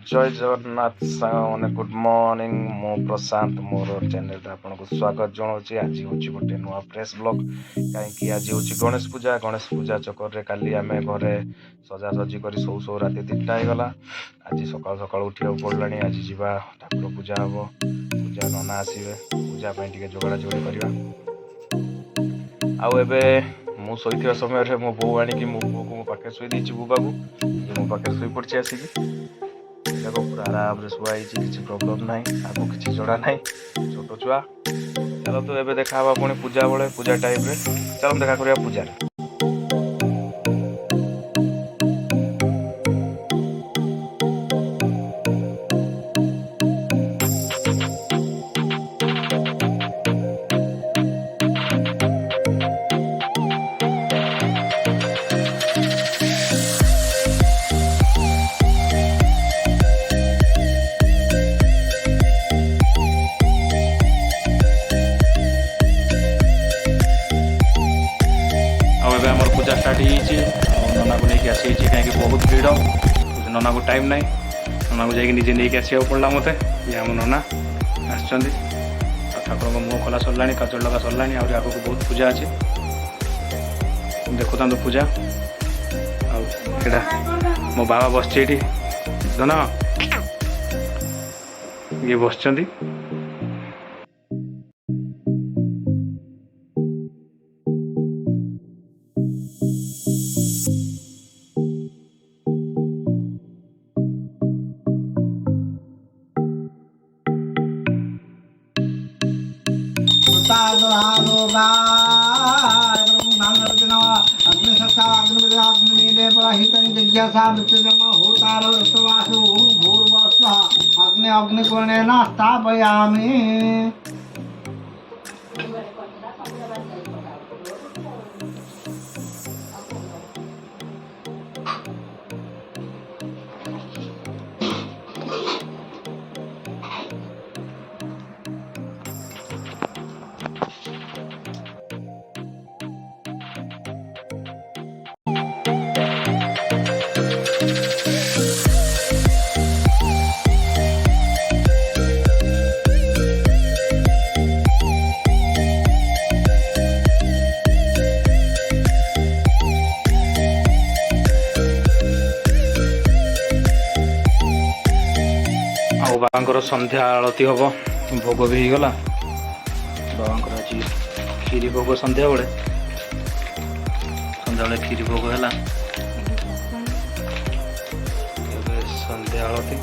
जय जगन्नाथ मैंने good morning मु प्रशांत मोर चैनल आपको स्वागत जनाऊँगी। आज हूँ गोटे नुआ फ्रेश ब्लॉग कहीं आज हूँ गणेश पूजा चक्कर में काली आम घरे सजासजी कर सौ सौ राति 3टा होगला। आज सकाल सकाल उठा पड़ानी। आज जावा ठाकुर पूजा हम पूजा नना आसवे पूजा टे जोड़ा जोड़ी करवा। मु शोवा समय मो बो आणिकी मो पुओ को मो पाखे शुई बुबा को मो पाखे शुई पड़ी आसिक पूरा आराम से शुआई किसी प्रोब्लेम ना आपको किसी जड़ा ना छोट छुआ। चलो तो एबे देखा पुणी पूजा बेले पूजा टाइम रे चलो देखा करिया पूजा रे। पूजा स्टार्ट नना को लेकिन आसी कहीं बहुत भीड़ नना को टाइम ना नना को जाकि निजे नहीं आसवा पड़ा मत ये आम नना आसुँच ठाकुर मुँह खोला सरला काजल लगा सरला आगे बहुत पूजा अच्छे देखुता पूजा आटा मो बाबा बस धन ये बस अग्नि अग्निकोणेन स्थापयामि। बाबा संध्या आरती हम भोग भी होगला। बाबा आज खीरी भोग संध्या बेले खीरी भोग है संध्या आरती।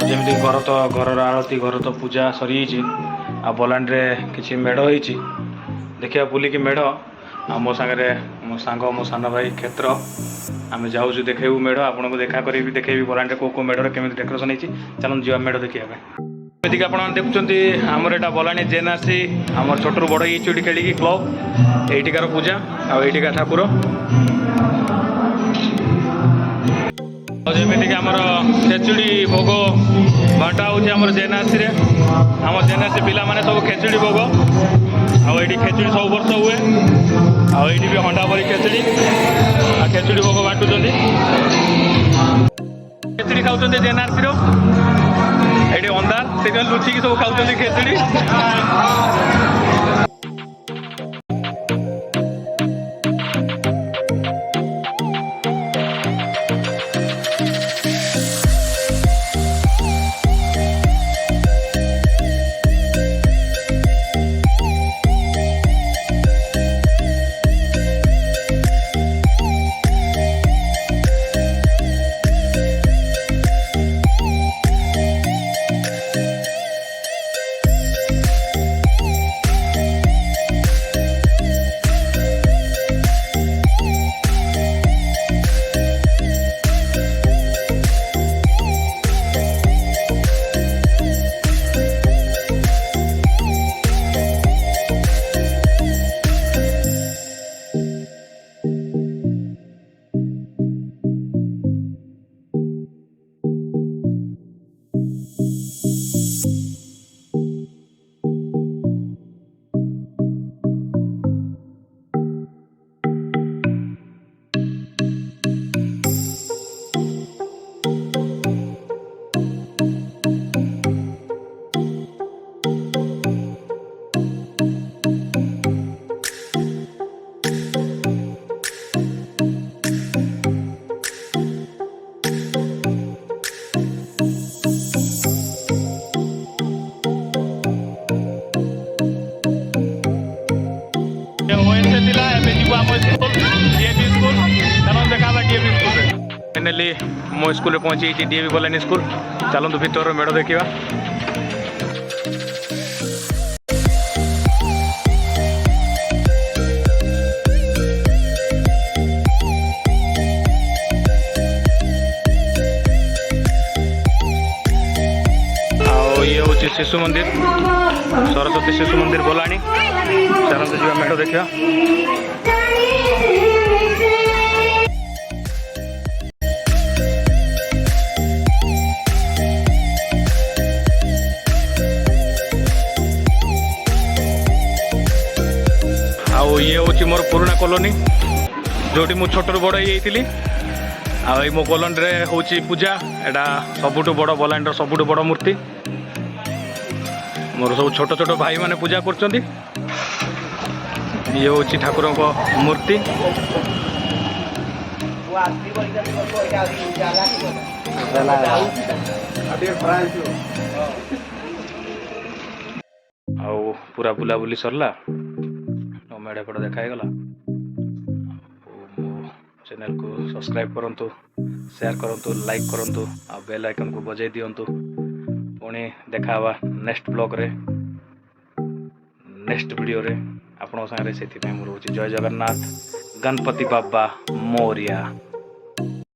जमी घर तो घर आरती घर तो पूजा सरी आ बलानी रे किसी मेढ़ हो देखिए बुलिकी मेढ़ आ मो सागर मो सांग मो सान भाई क्षेत्र आम जाऊँ देखेबू मेढ़ आपन को देखा करी देखेबी बलानी को मेढ़ केमी डेकोरेशन होती चलो जा मेढ़ देखा एमती आप देखुं आमर एटा बलानी जेएनआरसी आम छोट रू बड़ चुड़ी खेलिकी क्लब एटिकार पूजा आटिका ठाकुर जमीक आमर खेचुड़ी भोग बांटा होमर जेएनआरसी आम जेएनआरसी पिला माने सब खेचुड़ी भोग आठी खेचुड़ी सब वर्ष हुए आठी भी हंडा भरी खेचुड़ी खेचुड़ी भोग बांटुं खेचुड़ी खाऊँ जेएनआरसी ये अंधार से लुचिकी सब खाऊँ खेचुड़ी। आम स्कूल डीएवी स्कूल चलो देखा डीएवी स्कूल फाइनाली मो स्कूल पहुंची डीएवी बोलानी स्कूल चलतु भर मेढ़ देखा ये हूँ शिशु मंदिर सरस्वती शिशु मंदिर बोलानी चलते जी मेढ़ देखा आउ ये हूँ मोर पुराना कॉलोनी जोटी मु छोटू बड़ होती आई मो कॉलोनी रे हूँ पूजा एटा सबुठ बड़ बलांडर सबुठ बड़ मूर्ति मोर सब छोट छोट भाई माने पूजा कर ये हूँ ठाकुर को मूर्ति आउ पूरा बुलाबुली सरला मेढ़ पट देखागला चैनल को सब्सक्राइब करंतु शेयर करंतु लाइक करंतु आ बेल आइकन को बजाई दियंतु पुणी देखा नेक्स्ट ब्लॉग रे नेक्स्ट वीडियो रे आपन संगे से मोर जय जगन्नाथ गणपति बाबा मोरिया।